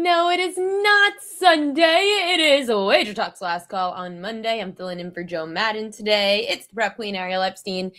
No, it is not Sunday. It is WagerTalk's last call on Monday. I'm filling in for Joe Madden today. It's the prep queen, Ariel Epstein.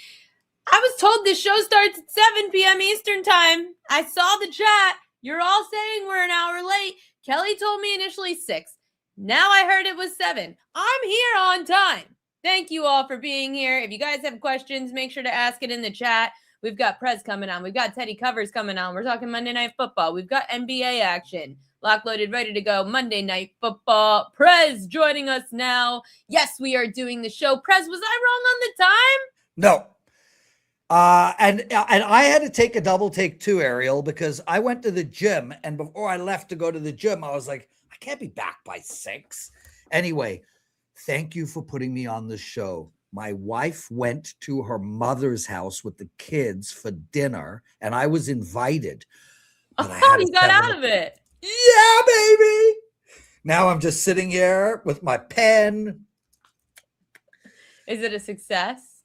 I was told this show starts at 7 p.m. Eastern time. I saw the chat. You're all saying we're an hour late. Kelly told me initially 6. Now I heard it was 7. I'm here on time. Thank you all for being here. If you guys have questions, make sure to ask it in the chat. We've got Prez coming on. We've got Teddy Covers coming on. We're talking Monday Night Football. We've got NBA action. Lock loaded, ready to go. Monday Night Football. Prez joining us now. Yes, we are doing the show. Prez, was I wrong on the time? No. And I had to take a double take too, Ariel, because I went to the gym, and before I left to go to the gym, I was like, I can't be back by 6. Anyway, thank you for putting me on the show. My wife went to her mother's house with the kids for dinner, and I was invited. But oh, you got out of it. Yeah, baby. Now I'm just sitting here with my pen. Is it a success?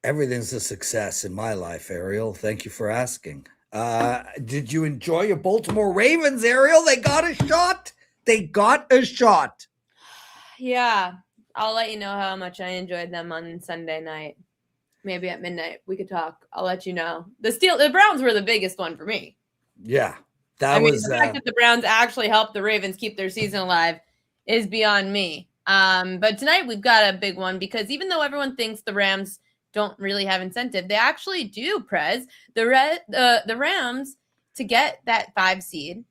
Everything's a success in my life, Ariel. Thank you for asking. Did you enjoy your Baltimore Ravens, Ariel? They got a shot. They got a shot. Yeah. I'll let you know how much I enjoyed them on Sunday night. Maybe at midnight we could talk. I'll let you know. The Browns were the biggest one for me. Yeah. The fact that the Browns actually helped the Ravens keep their season alive is beyond me. But tonight we've got a big one because even though everyone thinks the Rams don't really have incentive, they actually do, Prez. The Rams, to get that 5 seed,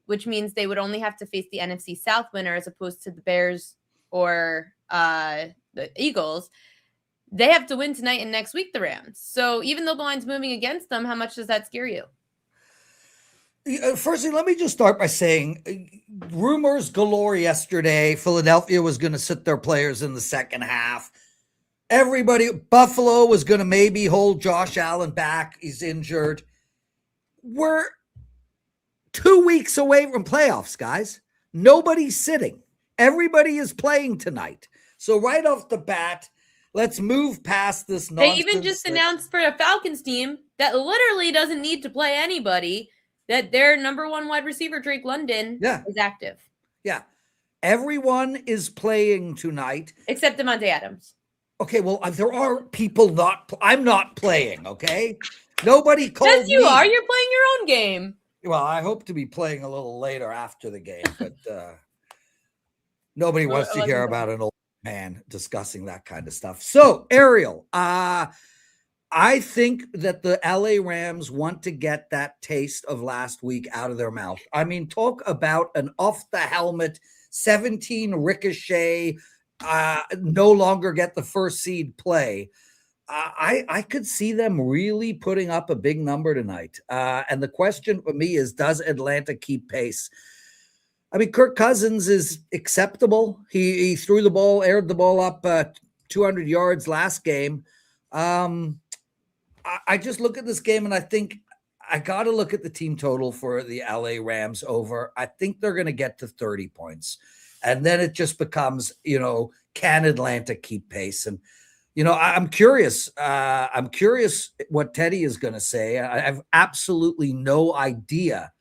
which means they would only have to face the NFC South winner as opposed to the Bears or the Eagles, they have to win tonight and next week, the Rams. So even though the line's moving against them, how much does that scare you? Firstly, let me just start by saying rumors galore yesterday. Philadelphia was going to sit their players in the second half. Buffalo was going to maybe hold Josh Allen back. He's injured. We're 2 weeks away from playoffs, guys. Nobody's sitting. Everybody is playing tonight. So right off the bat, let's move past this nonsense. They even just announced for a Falcons team that literally doesn't need to play anybody, that their number 1 wide receiver, Drake London, is active. Yeah. Everyone is playing tonight. Except Devontae Adams. Okay, well, there are people I'm not playing, okay? Nobody called me. Yes, you are. You're playing your own game. Well, I hope to be playing a little later after the game, but nobody wants to hear about an old man discussing that kind of stuff. So, Ariel, I think that the LA Rams want to get that taste of last week out of their mouth. I mean, talk about an off-the-helmet 17 ricochet, no longer get the first seed play. I could see them really putting up a big number tonight. And the question for me is, does Atlanta keep pace? I mean, Kirk Cousins is acceptable. He threw the ball, aired the ball up 200 yards last game. I just look at this game and I think I got to look at the team total for the LA Rams over. I think they're going to get to 30 points. And then it just becomes, can Atlanta keep pace? And, I'm curious. I'm curious what Teddy is going to say. I have absolutely no idea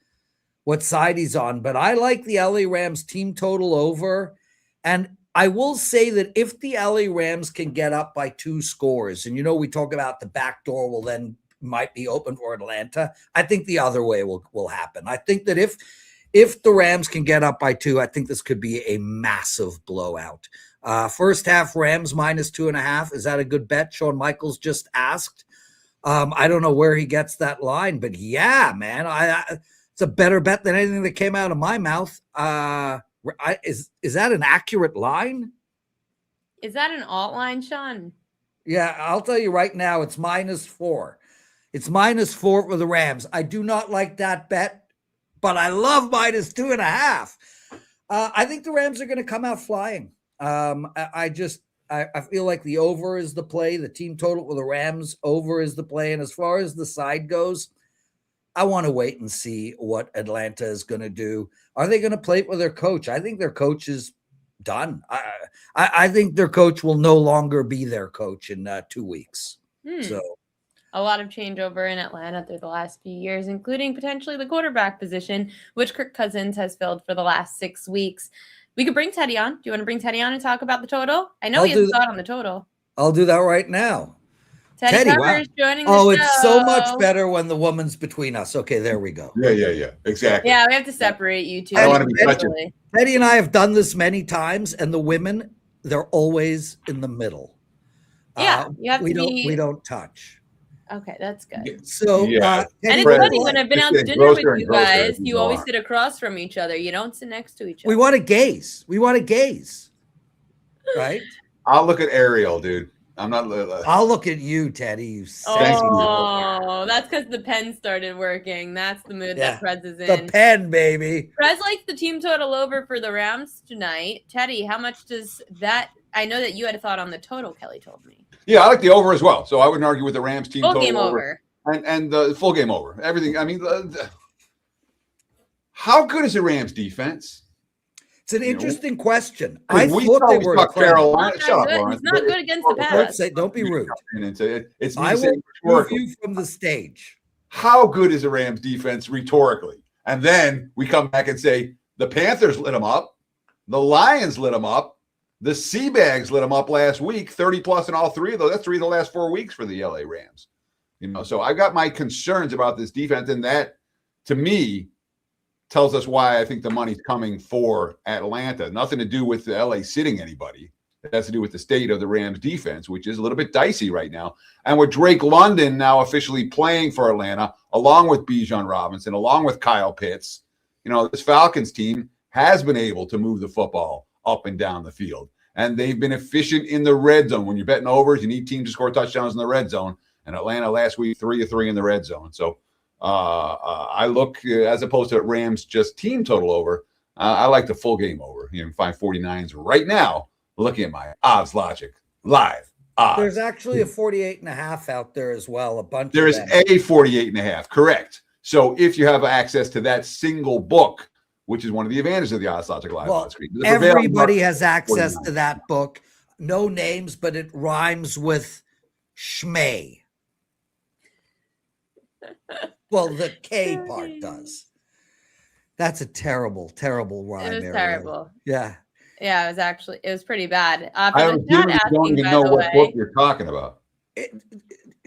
what side he's on, but I like the LA Rams team total over. And I will say that if the LA Rams can get up by 2 scores, and we talk about the back door will then might be open for Atlanta, I think the other way will happen. I think that if the Rams can get up by 2, I think this could be a massive blowout. First half Rams -2.5. Is that a good bet? Shawn Michaels just asked. I don't know where he gets that line, but yeah, man, it's a better bet than anything that came out of my mouth. Is that an accurate line? Is that an alt line, Sean? Yeah, I'll tell you right now, it's -4. It's -4 for the Rams. I do not like that bet, but I love -2.5. I think the Rams are going to come out flying. I feel like the over is the play. The team total for the Rams over is the play. And as far as the side goes, I want to wait and see what Atlanta is going to do. Are they going to play with their coach? I think their coach is done. I think their coach will no longer be their coach in 2 weeks. So A lot of changeover in Atlanta through the last few years, including potentially the quarterback position, which Kirk Cousins has filled for the last 6 weeks. We could bring Teddy on. Do you want to bring Teddy on and talk about the total? I know he has a thought on the total. I'll do that right now. Teddy Covers joining the show. It's so much better when the woman's between us. Okay, there we go. Yeah. Exactly. Yeah, we have to separate you two. I don't want to be touching. Teddy and I have done this many times, and the women, they're always in the middle. Yeah, you have we don't touch. Okay, that's good. So, and it's funny when I've been out to dinner with you guys, you always sit across from each other. You don't sit next to each other. We want to gaze. Right? I'll look at Ariel, dude. I'm not. I'll look at you, Teddy. You that's because the pen started working. That's the mood that Prez is in. The pen, baby. Prez likes the team total over for the Rams tonight. Teddy, how much does that? I know that you had a thought on the total. Kelly told me. Yeah, I like the over as well. So I wouldn't argue with the Rams team full total game over. And the full game over. Everything. I mean, how good is the Rams defense? It's an interesting question. I thought they were Carolina. Shut up, Lawrence. It's not good against the pass. Don't be rude. I will prove you from the stage. How good is the Rams defense rhetorically? And then we come back and say the Panthers lit them up, the Lions lit them up, the Seabags lit them up last week, 30+ in all three of those. That's 3 of the last 4 weeks for the LA Rams. So I've got my concerns about this defense, and that, to me, tells us why I think the money's coming for Atlanta. Nothing to do with the LA sitting anybody. It has to do with the state of the Rams defense, which is a little bit dicey right now. And with Drake London now officially playing for Atlanta, along with Bijan Robinson, along with Kyle Pitts, this Falcons team has been able to move the football up and down the field. And they've been efficient in the red zone. When you're betting overs, you need teams to score touchdowns in the red zone. And Atlanta last week, 3 of 3 in the red zone. So I look, as opposed to Rams just team total over, I like the full game over. You can find 49s right now, looking at my odds logic live odds. There's actually a 48.5 out there as well. There is a 48.5, correct. So if you have access to that single book, which is one of the advantages of the odds logic live odds screen. Everybody has access to that book. No names, but it rhymes with Schmay. Well, the K part does. That's a terrible, terrible rhyme. It was terrible. Yeah. Yeah, it was pretty bad. I don't even know what book you're talking about.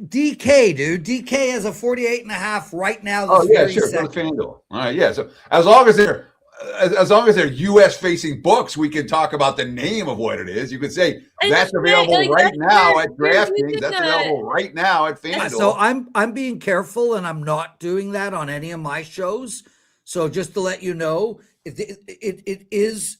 DK, dude. DK has a 48.5 right now. Oh, yeah, sure. FanDuel. All right, yeah. So as long as they're U.S. facing books, we can talk about the name of what it is. You could say that's available right now at DraftKings. That's available right now at FanDuel. So I'm being careful, and I'm not doing that on any of my shows. So just to let you know, it is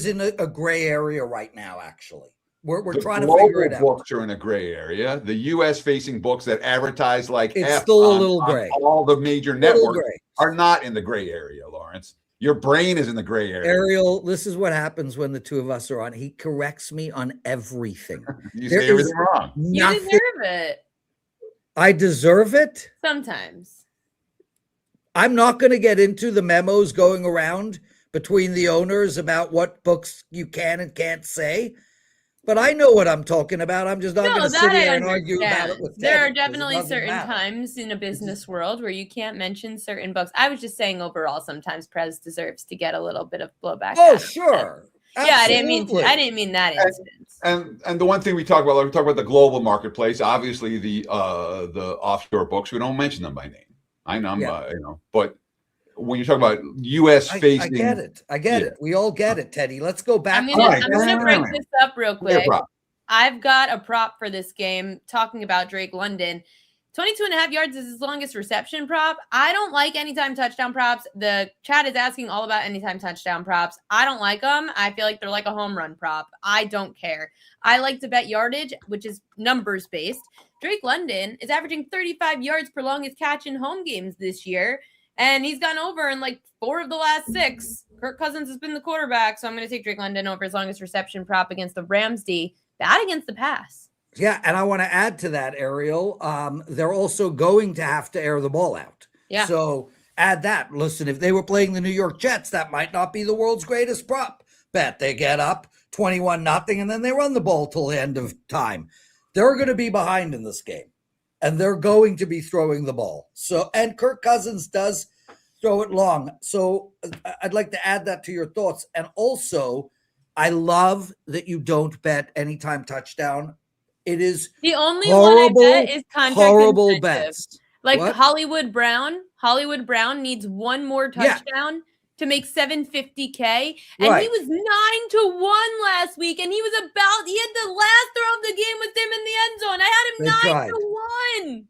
in a gray area right now. Actually, we're trying to figure it out. Books are in a gray area. The U.S. facing books that advertise like it's still a little gray. All the major networks are not in the gray area, Lawrence. Your brain is in the gray area. Ariel, this is what happens when the two of us are on. He corrects me on everything. You say everything wrong. You deserve it. I deserve it? Sometimes. I'm not going to get into the memos going around between the owners about what books you can and can't say. But I know what I'm talking about. I'm just not going to sit here and argue about it with There are definitely certain times in a business world where you can't mention certain books. I was just saying overall, sometimes Prez deserves to get a little bit of blowback. Oh, sure. Absolutely. Yeah, I didn't mean that instance. And the one thing we talk about the global marketplace. Obviously, the offshore books, we don't mention them by name. I know, but when you talk about U.S. facing, I get it. We all get it, Teddy. Let's go back. I'm gonna break this up real quick. I've got a prop for this game talking about Drake London. 22.5 yards is his longest reception prop. I don't like anytime touchdown props. The chat is asking all about anytime touchdown props. I don't like them. I feel like they're like a home run prop. I don't care. I like to bet yardage, which is numbers based. Drake London is averaging 35 yards per longest catch in home games this year. And he's gone over in like 4 of the last 6. Kirk Cousins has been the quarterback, so I'm going to take Drake London over his longest reception prop against the Rams D. Bad against the pass. Yeah, and I want to add to that, Ariel. They're also going to have to air the ball out. Yeah. So add that. Listen, if they were playing the New York Jets, that might not be the world's greatest prop bet. They get up 21-0, and then they run the ball till the end of time. They're going to be behind in this game. and they're going to be throwing the ball. So, and Kirk Cousins does throw it long. So I'd like to add that to your thoughts. And also, I love that you don't bet anytime touchdown. It is the only horrible, one I bet is contract horrible incentive. bets. Like What? Hollywood Brown needs one more touchdown to make $750K, and Right. he was 9-1 last week, and he had the last throw of the game with him in the end zone. I had him They tried. 9-1.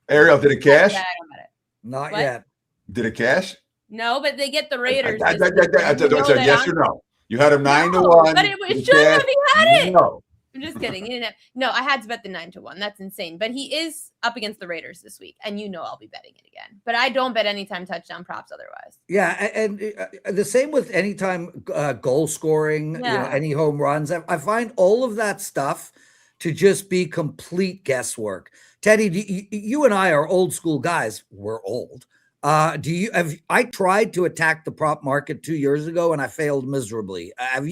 Ariel, did it cash? Yeah, I don't bet it. Not What? yet. Did it cash? No, but they get the Raiders. I this week. You know that yes I'm- or no? You had him 9-1. No, but it Did should have. cash? He had it. No. I'm just kidding. He didn't have, no, I had to bet the 9-1. That's insane. But he is up against the Raiders this week, and I'll be betting it again. But I don't bet anytime touchdown props otherwise. Yeah, and the same with anytime goal scoring, Yeah. any home runs. I find all of that stuff to just be complete guesswork. Teddy, you and I are old school guys. We're old. I tried to attack the prop market 2 years ago and I failed miserably. Have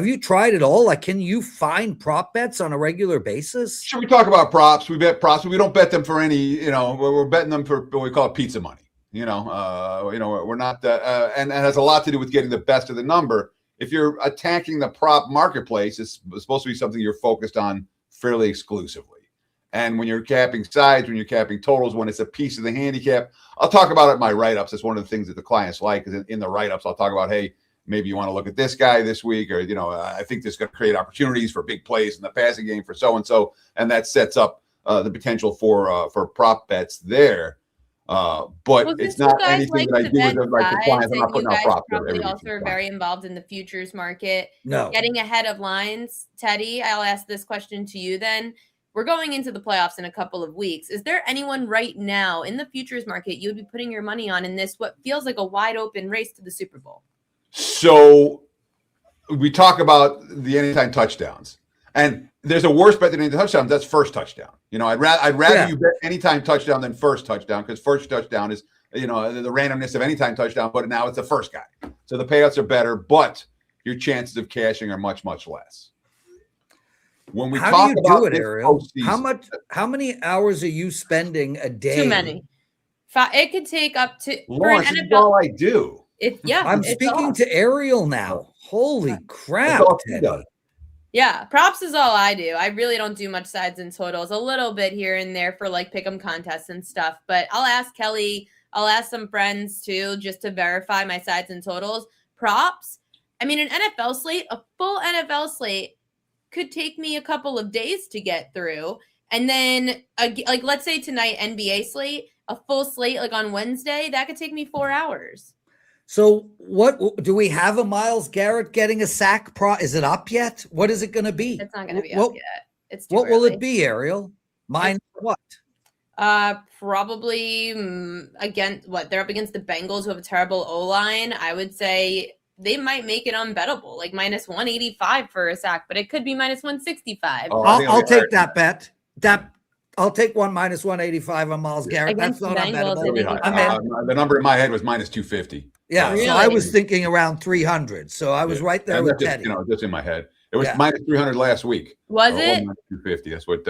you tried it all? Like, can you find prop bets on a regular basis? Should we talk about props? We bet props. We don't bet them for any, we're betting them for what we call pizza money. We're not, and it has a lot to do with getting the best of the number. If you're attacking the prop marketplace, it's supposed to be something you're focused on fairly exclusively. And when you're capping sides, when you're capping totals, when it's a piece of the handicap, I'll talk about it in my write-ups. It's one of the things that the clients like. Is in the write-ups, I'll talk about, hey, maybe you want to look at this guy this week, or, I think this is going to create opportunities for big plays in the passing game for so-and-so. And that sets up the potential for prop bets there. But it's not anything that I do with the clients. I'm not putting out props. Probably also are very involved in the futures market. No. Getting ahead of lines. Teddy, I'll ask this question to you then. We're going into the playoffs in a couple of weeks. Is there anyone right now in the futures market you would be putting your money on in this, what feels like a wide open race to the Super Bowl? So we talk about the anytime touchdowns, and there's a worse bet than anytime touchdowns. That's first touchdown. I'd rather you bet anytime touchdown than first touchdown, because first touchdown is, the randomness of anytime touchdown, but now it's the first guy. So the payouts are better, but your chances of cashing are much, much less. When we How talk do you about do it, this Ariel? postseason, How many hours are you spending a day? Too many. It could take up to Lawrence, this is all I do. I'm speaking to Ariel now. Holy crap, all he Teddy. does. Yeah, props is all I do. I really don't do much sides and totals, a little bit here and there for like pick'em contests and stuff. But I'll ask Kelly, I'll ask some friends too, just to verify my sides and totals. Props, I mean, an NFL slate, a full NFL slate could take me a couple of days to get through. And then like, let's say tonight, NBA slate, a full slate like on Wednesday, that could take me 4 hours. So what do we have a Myles Garrett getting a sack Is it up yet? What is it going to be? It's not going to be up yet. It's too what will early. it be, Ariel? Mine what? Probably against they're up against the Bengals, who have a terrible O-line. I would say they might make it unbettable, like minus 185 for a sack, but it could be minus 165. Oh, I'll take that bet. I'll take one minus 185 on Myles Garrett. Against That's not the Bengals, unbettable. The number in my head was minus 250. Yeah, Really? so I was thinking around 300. So I was right there And with that's just, Teddy. just in my head. It was minus 300 last week. Was it? Minus 250. That's what.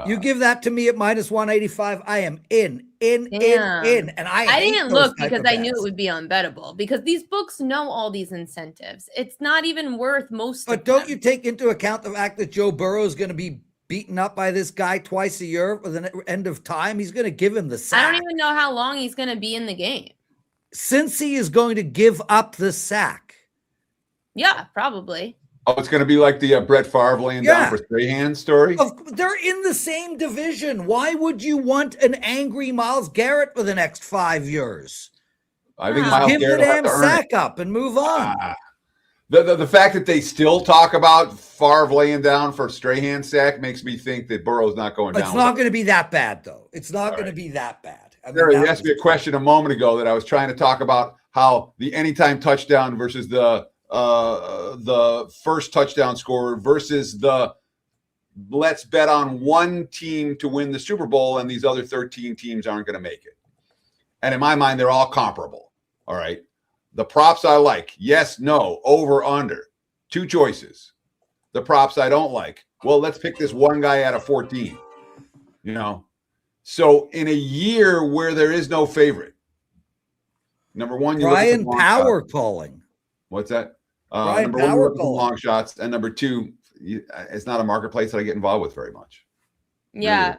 You give that to me at minus 185. I am in. And I didn't look because I knew it would be unbettable, because these books know all these incentives. It's not even worth most. But don't you take into account the fact that Joe Burrow is going to be beaten up by this guy twice a year with an end of time? He's going to give him the sack. I don't even know how long he's going to be in the game. Since he is going to give up the sack. Yeah, probably. Oh, it's going to be like the Brett Favre laying down for Strahan story. They're in the same division. Why would you want an angry Myles Garrett for the next 5 years? I think Myles Give Garrett the will have damn to earn sack up and move on. The fact that they still talk about Favre laying down for Strahan sack makes me think that Burrow's not going down. It's not going to be that bad, though. It's not going to be that bad. You asked me a question a moment ago that I was trying to talk about how the anytime touchdown versus the first touchdown scorer versus the let's bet on one team to win the Super Bowl and these other 13 teams aren't going to make it. And in my mind, they're all comparable. All right. The props I like, yes, no, over, under. Two choices. The props I don't like, Well, let's pick this one guy out of 14. So in a year where there is no favorite, number one, you Brian look at Power calling. What's that? Brian Number Power one, you look at calling. long shots, and number two, it's not a marketplace that I get involved with very much. Yeah.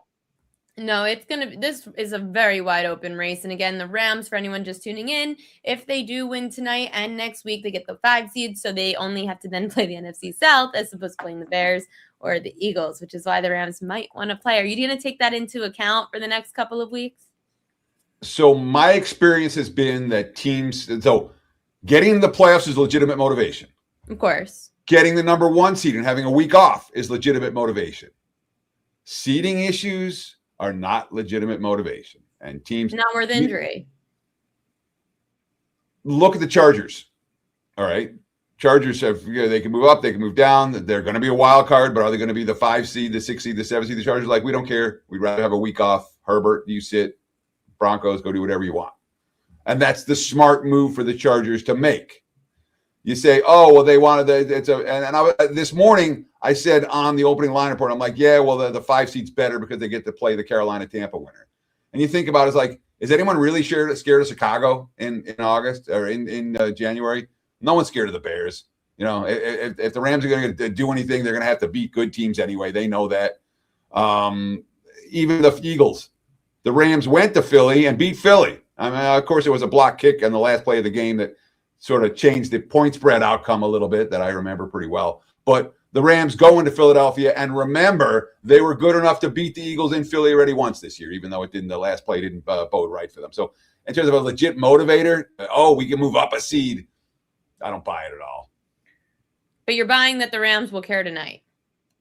No, this is a very wide open race. And again, the Rams, for anyone just tuning in, if they do win tonight and next week, they get the 5 seed. So they only have to then play the NFC South as opposed to playing the Bears or the Eagles, which is why the Rams might want to play. Are you going to take that into account for the next couple of weeks? So my experience has been that so getting the playoffs is legitimate motivation. Of course. Getting the number 1 seed and having a week off is legitimate motivation. Seeding issues are not legitimate motivation. And teams not worth injury. Look at the Chargers. All right. Chargers they can move up, they can move down. They're going to be a wild card, but are they going to be the 5 seed, the 6 seed, the 7 seed? The Chargers are like, we don't care. We'd rather have a week off. Herbert, you sit. Broncos, go do whatever you want. And that's the smart move for the Chargers to make. You say, oh, well, they wanted this morning I said on the opening line report, I'm like, yeah, well, the 5 seed's better because they get to play the Carolina-Tampa winner. And you think about it, it's like, is anyone really scared of Chicago in August or in January? No one's scared of the Bears. If the Rams are going to do anything, they're going to have to beat good teams anyway. They know that. Even the Eagles. The Rams went to Philly and beat Philly. I mean, of course, it was a block kick on the last play of the game that sort of changed the point spread outcome a little bit that I remember pretty well. But the Rams go into Philadelphia, and remember, they were good enough to beat the Eagles in Philly already once this year, even though the last play didn't bode right for them. So in terms of a legit motivator, we can move up a seed. I don't buy it at all. But you're buying that the Rams will care tonight?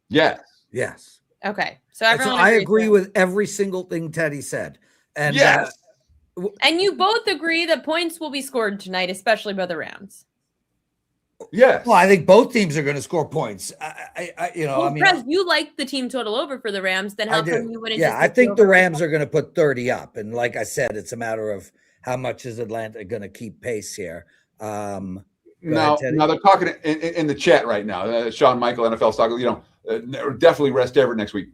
Yes. Yes. Okay. So everyone I agree with every single thing Teddy said. And yes. And you both agree that points will be scored tonight, especially by the Rams. Yes. Well, I think both teams are going to score points. Prez, you like the team total over for the Rams. Then how come you wouldn't? Yeah, I think the Rams are going to put 30 up. And like I said, it's a matter of how much is Atlanta going to keep pace here. Now they're talking in the chat right now. Sean Michael, NFL stock, definitely rest Everett next week.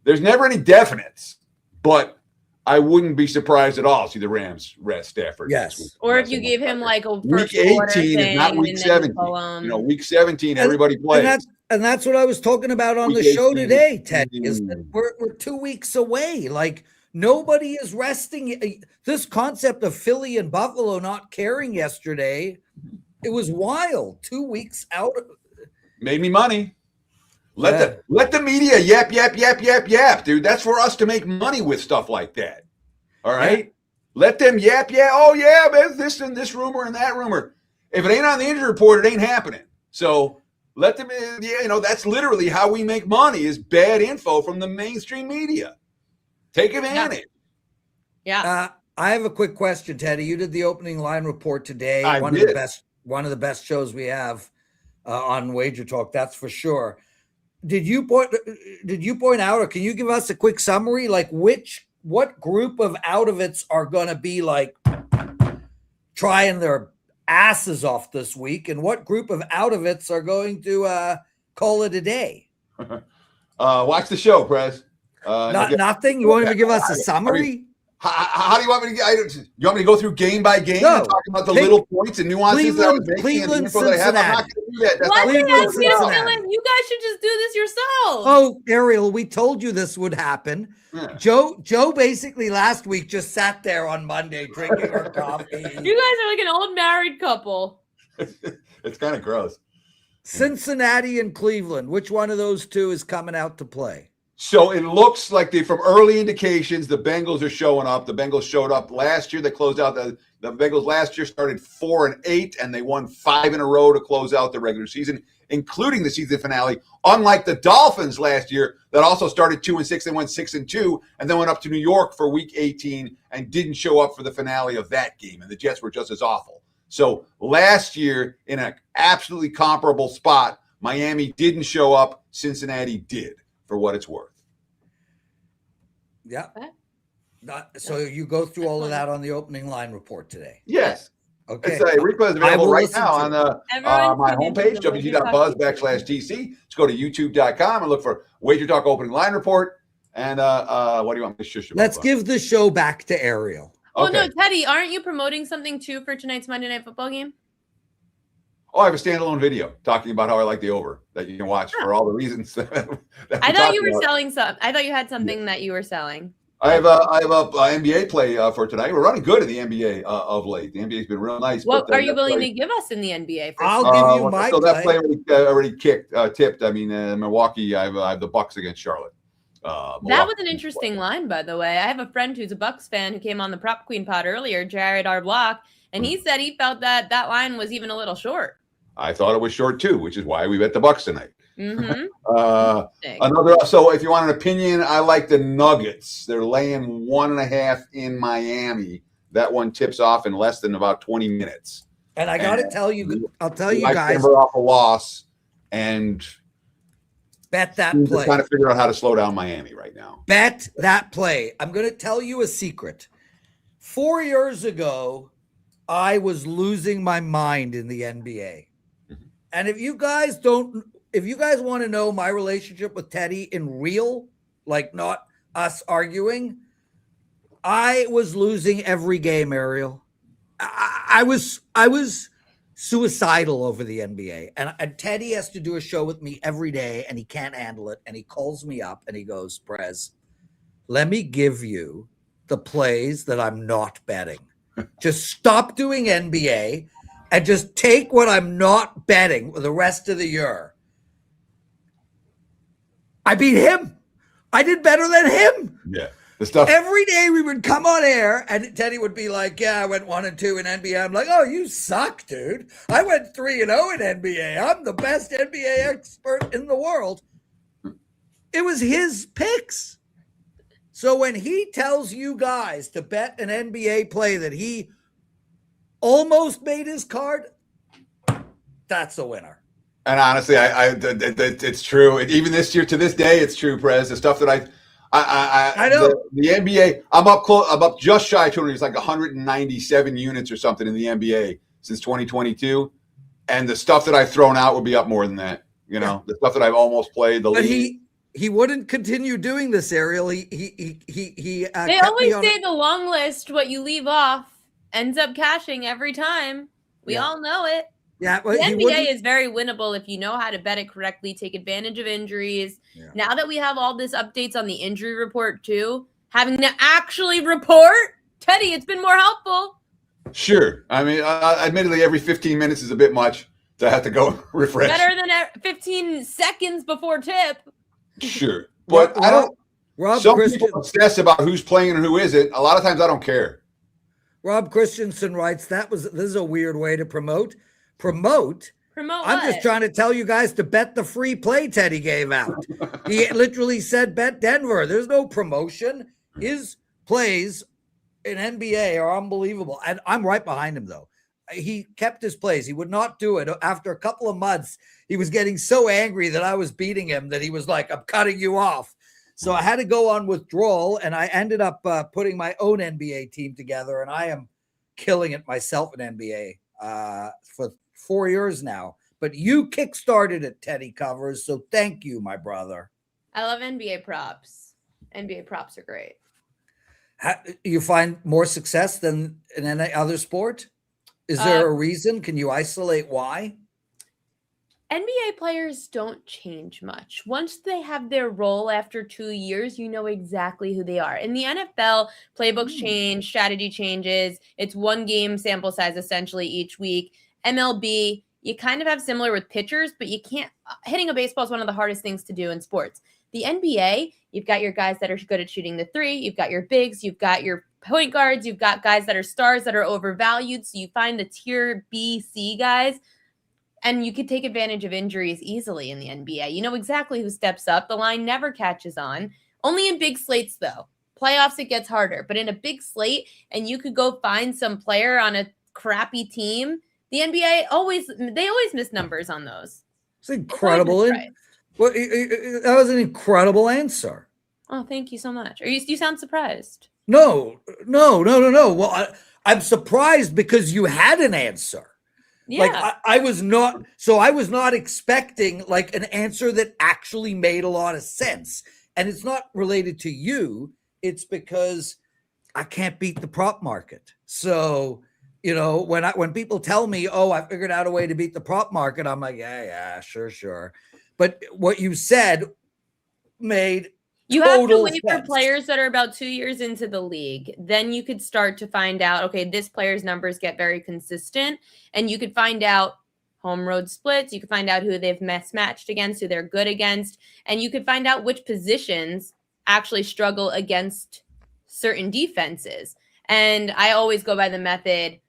There's never any definites, but I wouldn't be surprised at all to see the Rams rest Stafford. Yes. Or if you gave him like a week 18 is not week 17. Week 17, everybody plays. And that's what I was talking about on the show today, Ted, is that we're 2 weeks away. Like, nobody is resting. This concept of Philly and Buffalo not caring yesterday, it was wild. 2 weeks out. Made me money. Let the media yap, dude. That's for us to make money with stuff like that. All right? Yeah. Let them yap. Oh, yeah, man, this and this rumor and that rumor. If it ain't on the injury report, it ain't happening. So let them, that's literally how we make money is bad info from the mainstream media. Take advantage. Yeah. I have a quick question, Teddy. You did the opening line report today. One of the best shows we have on Wager Talk, that's for sure. Did you point out, or can you give us a quick summary? Like what group of out-of-its are going to be like trying their asses off this week, and what group of out-of-its are going to call it a day? Watch the show, Prez. Nothing. You won't even give us a summary. How do you want me to? You want me to go through game by game and talk about the little points and nuances that I was making and the info that I have? I'm not going to do that. You guys should just do this yourselves. Oh, Ariel, we told you this would happen. Yeah. Joe basically last week just sat there on Monday drinking her coffee. You guys are like an old married couple. It's kind of gross. Cincinnati and Cleveland. Which one of those two is coming out to play? So it looks like from early indications, the Bengals are showing up. The Bengals showed up last year. They closed out the Bengals last year started 4-8, and they won 5 in a row to close out the regular season, including the season finale. Unlike the Dolphins last year, that also started 2-6 and went 6-2, and then went up to New York for Week 18 and didn't show up for the finale of that game. And the Jets were just as awful. So last year, in an absolutely comparable spot, Miami didn't show up. Cincinnati did, for what it's worth. Yeah. So you go through all of that on the opening line report today? Yes. Okay. It's a replay is available right now on my tune into homepage, the WagerTalk www.buzz/TC. Just go to youtube.com and look for WagerTalk opening line report. And what do you want me to shush about? Let's give the show back to Ariel. Well, Okay. no, Teddy, aren't you promoting something too for tonight's Monday Night Football game? Oh, I have a standalone video talking about how I like the over that you can watch for all the reasons that I thought you were selling some. I thought you had something that you were selling. I have a NBA play for tonight. We're running good in the NBA of late. The NBA's been real nice. What are you willing to give us in the NBA? I'll give you my so play. that play already tipped. I mean, Milwaukee. I have the Bucks against Charlotte. That was an interesting line, by the way. I have a friend who's a Bucks fan who came on the Prop Queen pod earlier, Jared R. Block, and he said he felt that line was even a little short. I thought it was short too, which is why we bet the Bucks tonight. Mm-hmm. So if you want an opinion, I like the Nuggets. They're laying 1.5 in Miami. That one tips off in less than about 20 minutes. And I got to tell you, I'll tell you I guys. Denver off a loss and bet that play. Trying to figure out how to slow down Miami right now. Bet that play. I'm going to tell you a secret. 4 years ago, I was losing my mind in the NBA. And if you guys want to know my relationship with Teddy in real, like not us arguing, I was losing every game, Ariel. I was suicidal over the NBA. And Teddy has to do a show with me every day, and he can't handle it. And he calls me up and he goes, Prez, let me give you the plays that I'm not betting. Just stop doing NBA and just take what I'm not betting the rest of the year. I beat him. I ddid better than him. Yeah. The stuff every day we would come on air and Teddy would be like, yeah, I went 1-2 in NBA. I'm like, oh, you suck, dude. I went 3-0 in NBA. I'm the best NBA expert in the world. It was his picks. So when he tells you guys to bet an NBA play that he almost made his card, that's a winner. And honestly, it's true. Even this year, to this day, it's true, Prez. The stuff that I know. The NBA, I'm up just shy of 200. It's like 197 units or something in the NBA since 2022. And the stuff that I've thrown out will be up more than that. You know, the stuff that I've almost played. But he wouldn't continue doing this, Ariel. They always say the long list, what you leave off, ends up cashing every time. We all know it. Yeah, the NBA is very winnable if you know how to bet it correctly, take advantage of injuries. Yeah. Now that we have all this updates on the injury report too, having to actually report, Teddy, it's been more helpful. Sure. I mean, admittedly, every 15 minutes is a bit much to have to go refresh. Better than 15 seconds before tip. Sure. But I don't. Some people obsess about who's playing and who isn't. A lot of times I don't care. Rob Christensen writes, this is a weird way to promote. I'm just trying to tell you guys to bet the free play Teddy gave out. He literally said bet Denver. There's no promotion. His plays in NBA are unbelievable. And I'm right behind him, though. He kept his plays. He would not do it. After a couple of months, he was getting so angry that I was beating him that he was like, I'm cutting you off. So I had to go on withdrawal, and I ended up putting my own NBA team together, and I am killing it myself in NBA for 4 years now. But you kickstarted it, Teddy Covers, so thank you, my brother. I love NBA props. NBA props are great. You find more success than in any other sport? Is there a reason? Can you isolate why? NBA players don't change much. Once they have their role after 2 years, you know exactly who they are. In the NFL, playbooks change, strategy changes. It's one game sample size essentially each week. MLB, you kind of have similar with pitchers, but you can't. Hitting a baseball is one of the hardest things to do in sports. The NBA, you've got your guys that are good at shooting the three. You've got your bigs. You've got your point guards. You've got guys that are stars that are overvalued. So you find the tier B, C guys. And you could take advantage of injuries easily in the NBA. You know exactly who steps up. The line never catches on. Only in big slates, though. Playoffs, it gets harder. But in a big slate, and you could go find some player on a crappy team, the NBA they always miss numbers on those. It's incredible. Well, that was an incredible answer. Oh, thank you so much. You sound surprised. No. Well, I'm surprised because you had an answer. Yeah. Like I was not expecting like an answer that actually made a lot of sense. And it's not related to you. It's because I can't beat the prop market. So, when people tell me, oh, I figured out a way to beat the prop market, I'm like, yeah, sure. But what you said made you have to total wait sense. for players that are about 2 years into the league. Then you could start to find out, okay, this player's numbers get very consistent. And you could find out home road splits. You could find out who they've mismatched against, who they're good against. And you could find out which positions actually struggle against certain defenses. And I always go by the method,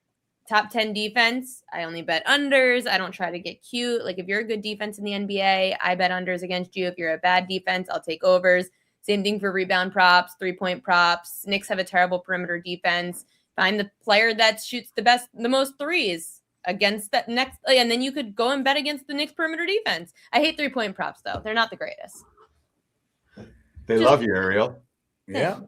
top 10 defense, I only bet unders. I don't try to get cute. Like if you're a good defense in the NBA, I bet unders against you. If you're a bad defense, I'll take overs. Same thing for rebound props, 3-point props. Knicks have a terrible perimeter defense. Find the player that shoots the most threes against that next, and then you could go and bet against the Knicks perimeter defense. I hate 3-point props though. They're not the greatest. They love you, Ariel. Yeah.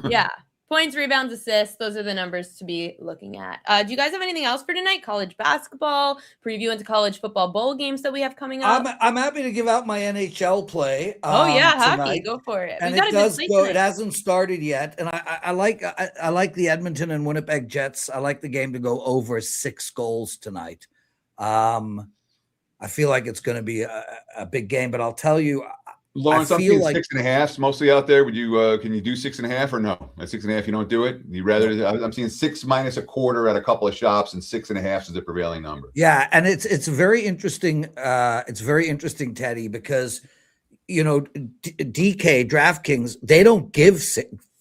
Yeah. Points, rebounds, assists. Those are the numbers to be looking at. Do you guys have anything else for tonight? College basketball, preview into college football bowl games that we have coming up. I'm happy to give out my NHL play. Hockey. Tonight. Go for it. And it hasn't started yet. And I like the Edmonton and Winnipeg Jets. I like the game to go over 6 goals tonight. I feel like it's going to be a big game, but I'll tell you, Lawrence, I'm seeing like 6.5 mostly out there. Would you can you do 6.5 or no? At 6.5, you don't do it. You rather I'm seeing 6 minus a quarter at a couple of shops, and 6.5 is the prevailing number. Yeah, and it's very interesting. It's very interesting, Teddy, because DK DraftKings, they don't give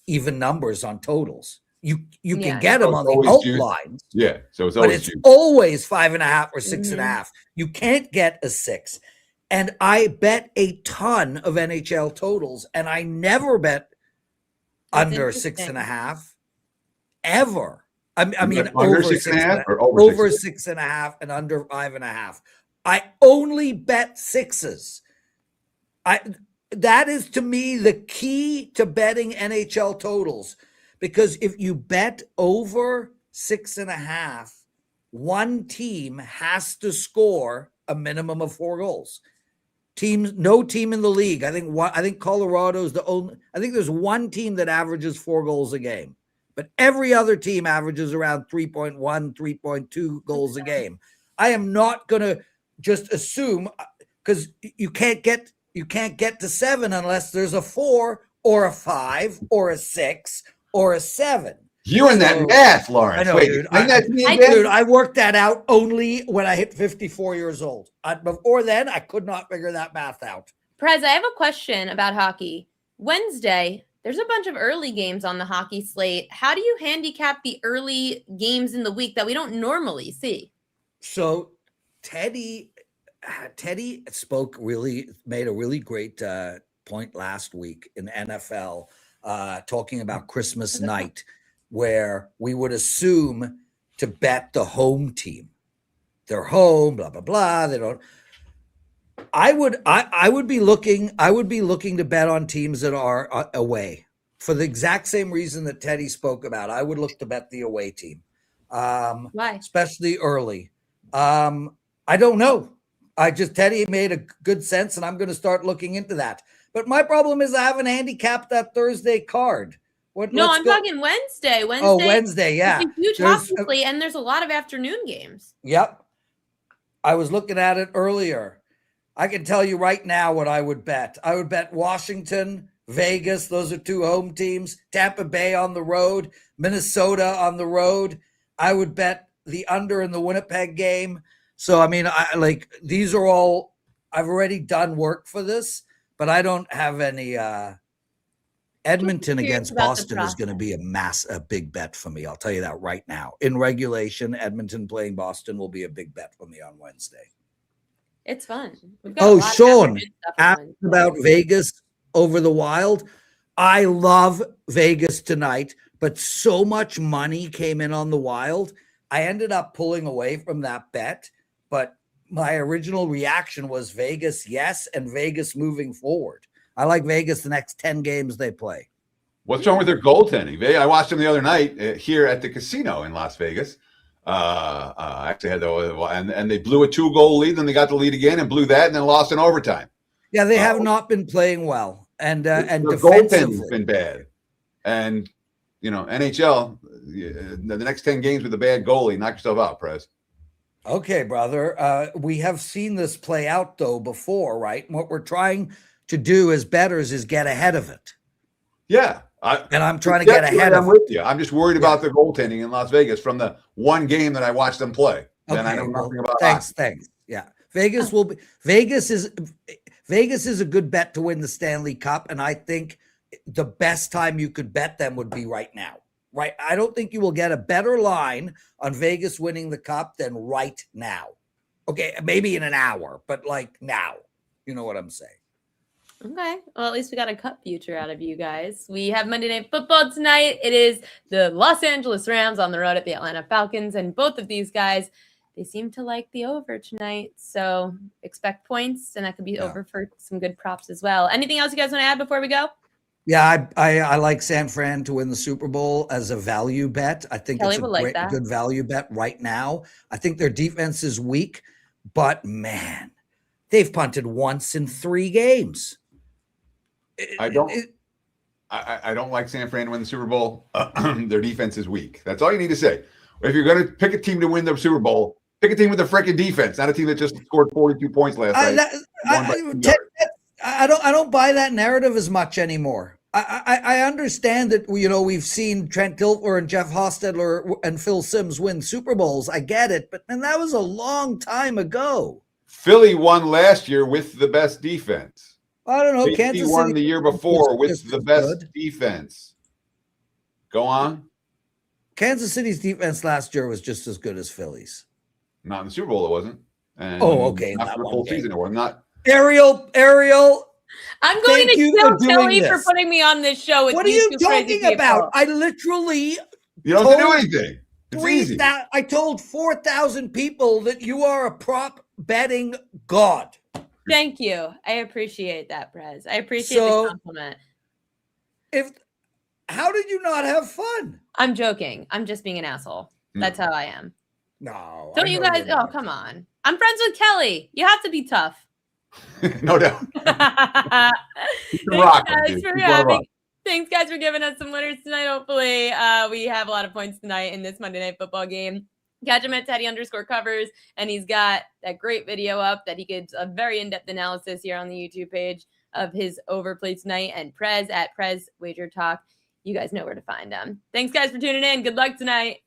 even numbers on totals. You can get them on the alt lines. Yeah, so it's always 5.5 or 6.5. You can't get a 6. And I bet a ton of NHL totals, and I never bet under 6.5 ever. I mean, over 6.5 or over 6.5 and under 5.5. I only bet 6s. That is to me the key to betting NHL totals, because if you bet over 6.5, one team has to score a minimum of 4 goals. No team in the league. I think Colorado's the only. I think there's one team that averages 4 goals a game, but every other team averages around 3.1, 3.2 goals a game. I am not going to just assume, because you can't get to 7 unless there's a 4 or a 5 or a 6 or a 7. You and that math, Lawrence. I know, wait, dude. I worked that out only when I hit 54 years old. Before then, I could not figure that math out. Prez, I have a question about hockey. Wednesday, there's a bunch of early games on the hockey slate. How do you handicap the early games in the week that we don't normally see? So Teddy made a really great point last week in NFL, talking about Christmas night, where we would assume to bet the home team. They're home, blah, blah, blah. They don't. I would be looking to bet on teams that are away for the exact same reason that Teddy spoke about. I would look to bet the away team. Why? Especially early. I don't know. Teddy made a good sense, and I'm going to start looking into that. But my problem is I haven't handicapped that Thursday card. I'm talking Wednesday. Oh, Wednesday, yeah. It's a huge hockey slate, and there's a lot of afternoon games. Yep. I was looking at it earlier. I can tell you right now what I would bet. I would bet Washington, Vegas. Those are 2 home teams. Tampa Bay on the road. Minnesota on the road. I would bet the under in the Winnipeg game. So, I mean, these are all, I've already done work for this, but I don't have any, Edmonton against Boston is going to be a big bet for me. I'll tell you that right now. In regulation, Edmonton playing Boston will be a big bet for me on Wednesday. It's fun. Sean asked about Vegas over the Wild. I love Vegas tonight, but so much money came in on the Wild. I ended up pulling away from that bet, but my original reaction was Vegas, yes, and Vegas moving forward. I like Vegas the next 10 games they play. What's wrong with their goaltending? I watched them the other night here at the casino in Las Vegas. Actually had and they blew a 2-goal lead, then they got the lead again and blew that, and then lost in overtime. Yeah, they have not been playing well, and Their defensively goaltending's been bad. And NHL, the next 10 games with a bad goalie, knock yourself out, Prez. Okay, brother. We have seen this play out though before, right? What we're trying to do as bettors is get ahead of it. Yeah. I'm trying to get ahead of it. With you. I'm just worried about their goaltending in Las Vegas from the one game that I watched them play. Okay, and I know nothing about thanks. Yeah. Vegas is a good bet to win the Stanley Cup, and I think the best time you could bet them would be right now. Right? I don't think you will get a better line on Vegas winning the Cup than right now. Okay, maybe in an hour, but like now. You know what I'm saying? Okay. Well, at least we got a cup future out of you guys. We have Monday Night Football tonight. It is the Los Angeles Rams on the road at the Atlanta Falcons, and both of these guys, they seem to like the over tonight. So expect points, and that could be over for some good props as well. Anything else you guys want to add before we go? Yeah, I like San Fran to win the Super Bowl as a value bet. I think Kelly it's a good value bet right now. I think their defense is weak, but man, they've punted once in 3 games. I don't like San Fran to win the Super Bowl. Their defense is weak. That's all you need to say. If you're going to pick a team to win the Super Bowl, pick a team with a freaking defense, not a team that just scored 42 points last night. I don't buy that narrative as much anymore. I understand that we've seen Trent Dilfer and Jeff Hostetler and Phil Simms win Super Bowls. I get it, but that was a long time ago. Philly won last year with the best defense. I don't know. Kansas won City the year before with the best defense. Go on. Kansas City's defense last year was just as good as Philly's. Not in the Super Bowl, it wasn't. And okay. Not for the whole season, it was not. Ariel. I'm going to kill Kelly for putting me on this show. With what are you talking about? I literally. You don't have to do anything. It's easy. I told 4,000 people that you are a prop betting god. Thank you. I appreciate that, Prez. I appreciate the compliment. How did you not have fun? I'm joking. I'm just being an asshole. That's how I am. No. Don't you guys? Oh, come on. I'm friends with Kelly. You have to be tough. No doubt. Thanks, guys, for giving us some winners tonight. Hopefully, we have a lot of points tonight in this Monday Night Football game. Catch him at Teddy_covers, and he's got that great video up that he gives a very in-depth analysis here on the YouTube page of his overplay tonight, and Prez at Prez WagerTalk. You guys know where to find him. Thanks, guys, for tuning in. Good luck tonight.